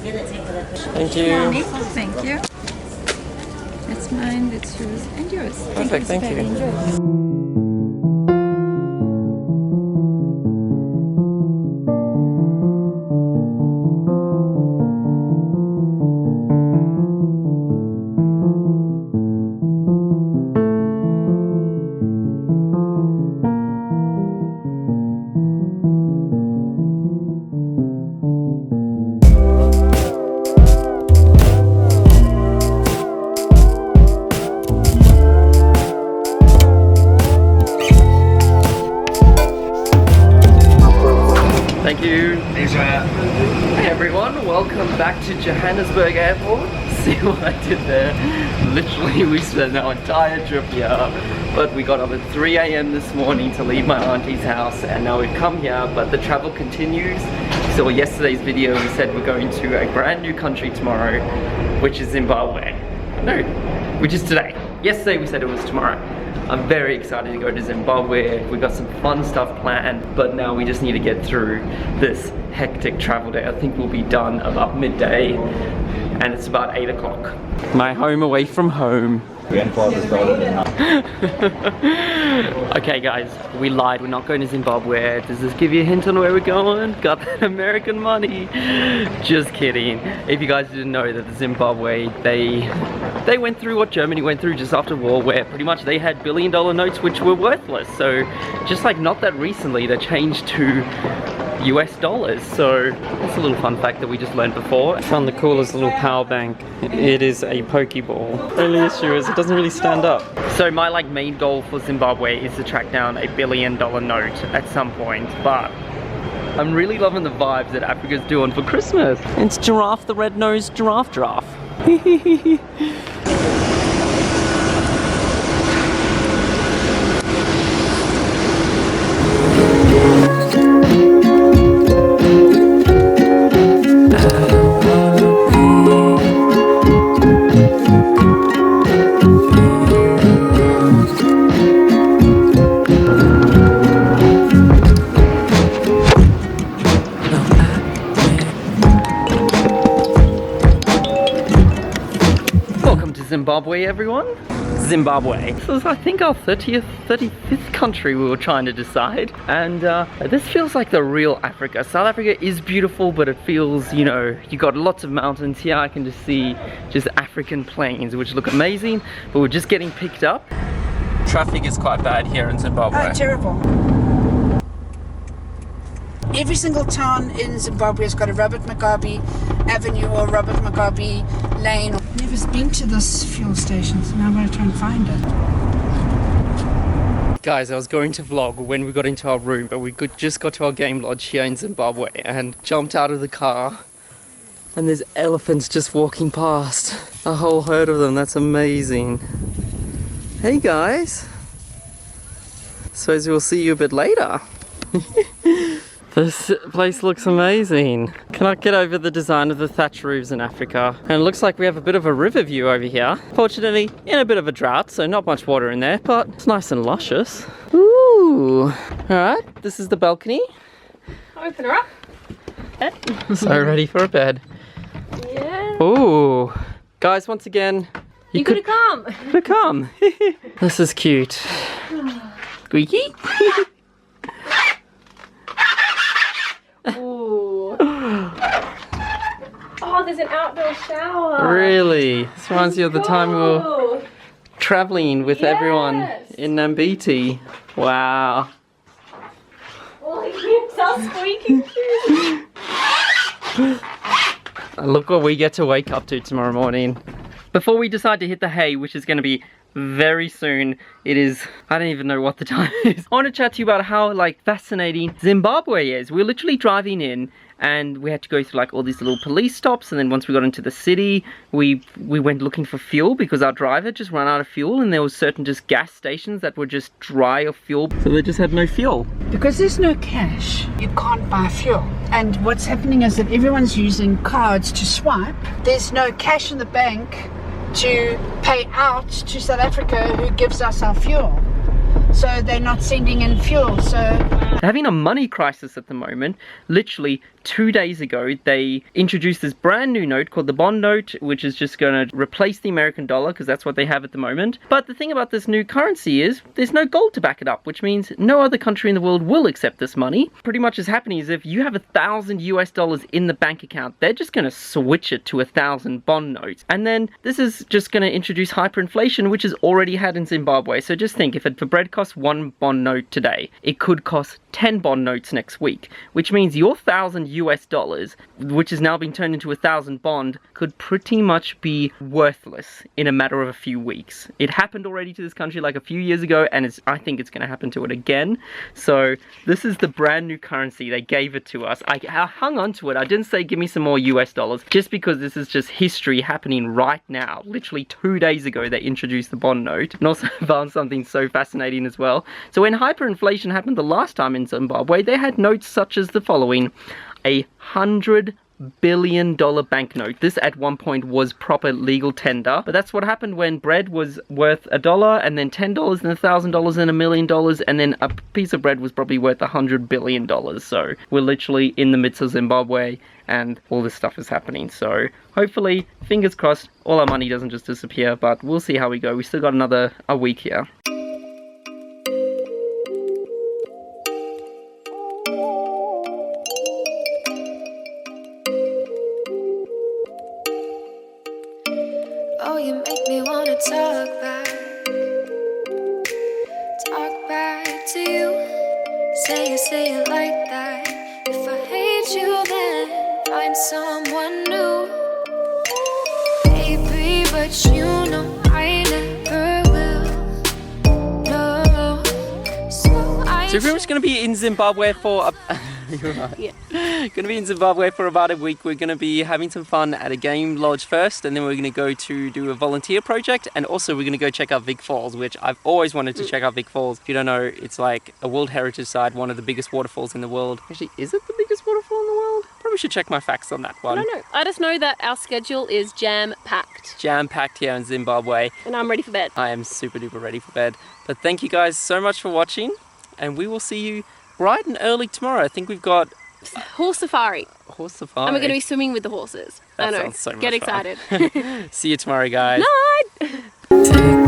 Thank you. Thank you. It's mine, it's yours, and yours. Perfect, thank you. Enjoy. Thank you. Hey everyone, welcome back to Johannesburg Airport. See what I did there? Literally we spent our entire trip here, but we got up at 3 AM this morning to leave my auntie's house, and now we've come here, but the travel continues. So yesterday's video we said we're going to a brand new country tomorrow, which is Zimbabwe. No, which is today. Yesterday we said it was tomorrow. I'm very excited to go to Zimbabwe. We got some fun stuff planned, but now we just need to get through this hectic travel day. I think we'll be done about midday, and it's about 8 o'clock. My home away from home. Okay guys, we lied, we're not going to Zimbabwe. Does this give you a hint on where we're going? Got that American money. Just kidding. If you guys didn't know that the Zimbabwe, they went through what Germany went through just after war, where pretty much they had billion-dollar notes which were worthless. So just like not that recently they changed to US dollars. So that's a little fun fact that we just learned before. I found the coolest little power bank. It is a Pokeball. Only issue is it doesn't really stand up. So my main goal for Zimbabwe is to track down a billion-dollar note at some point, but I'm really loving the vibes that Africa's doing for Christmas. It's Giraffe the Red-Nosed Giraffe. Zimbabwe, everyone. Zimbabwe. This is, I think, our 35th country we were trying to decide, and this feels like the real Africa. South Africa is beautiful, but it feels, you know, you got lots of mountains here. I can just see just African plains, which look amazing, but we're just getting picked up. Traffic is quite bad here in Zimbabwe. Oh, terrible. Every single town in Zimbabwe has got a Robert Mugabe Avenue or Robert Mugabe Lane. I've never been to this fuel station, so now I'm going to try and find it. Guys, I was going to vlog when we got into our room, but we just got to our game lodge here in Zimbabwe and jumped out of the car, and there's elephants just walking past. A whole herd of them. That's amazing. Hey guys. Suppose we'll see you a bit later. This place looks amazing. Cannot get over the design of the thatch roofs in Africa. And it looks like we have a bit of a river view over here. Fortunately, in a bit of a drought, so not much water in there, but it's nice and luscious. Ooh. Alright, this is the balcony. Open her up. So ready for a bed. Yeah. Ooh. Guys, once again, you could have come. Could have come. This is cute. Squeaky. Ooh. Oh, there's an outdoor shower. Really? This reminds you of the time we were traveling with everyone in Nambiti. Wow. Oh, you are squeaking too. Look what we get to wake up to tomorrow morning. Before we decide to hit the hay, which is going to be very soon, it is, I don't even know what the time is. I want to chat to you about how fascinating Zimbabwe is. We're literally driving in and we had to go through all these little police stops, and then once we got into the city, we went looking for fuel because our driver just ran out of fuel, and there was certain just gas stations that were just dry of fuel, so they just had no fuel. Because there's no cash, you can't buy fuel. And what's happening is that everyone's using cards to swipe. There's no cash in the bank to pay out to South Africa, who gives us our fuel. So they're not sending in fuel. So having a money crisis at the moment. Literally 2 days ago, they introduced this brand new note called the bond note, which is just going to replace the American dollar because that's what they have at the moment. But the thing about this new currency is there's no gold to back it up, which means no other country in the world will accept this money. Pretty much what's happening is if you have $1,000 in the bank account, they're just going to switch it to 1,000 bond notes. And then this is just going to introduce hyperinflation, which is already had in Zimbabwe. So just think, if for bread costs 1 bond note today, it could cost 10 bond notes next week, which means your $1,000, which is now being turned into 1,000 bond, could pretty much be worthless in a matter of a few weeks. It happened already to this country like a few years ago, and I think it's going to happen to it again. So this is the brand new currency. They gave it to us. I hung on to it. I didn't say give me some more US dollars, just because this is just history happening right now. Literally 2 days ago they introduced the bond note, and also found something so fascinating as well. So when hyperinflation happened the last time in Zimbabwe, they had notes such as the following: $100 billion banknote. This at one point was proper legal tender, but that's what happened when bread was worth $1 and then $10 and $1,000 and $1 million, and then a piece of bread was probably worth $100 billion. So we're literally in the midst of Zimbabwe and all this stuff is happening. So hopefully, fingers crossed, all our money doesn't just disappear, but we'll see how we go. We still got a week here. Oh, you make me wanna talk back to you. Say it like that. If I hate you, then find someone new. Baby, but you know I never will. No. So we're just gonna be in Zimbabwe for you're right. Yeah. Gonna be in Zimbabwe for about a week. We're gonna be having some fun at a game lodge first, and then we're gonna go to do a volunteer project, and also we're gonna go check out Vic Falls, which I've always wanted to check out Vic Falls. If you don't know, it's like a World Heritage Site, one of the biggest waterfalls in the world. Actually, is it the biggest waterfall in the world? Probably should check my facts on that one. I don't know. I just know that our schedule is jam-packed. Jam-packed here in Zimbabwe. And I'm ready for bed. I am super duper ready for bed. But thank you guys so much for watching, and we will see you bright and early tomorrow. I think we've got Horse safari. horse safari. And we're going to be swimming with the horses. That I know. sounds so much Get fun. excited. See you tomorrow, guys. Night!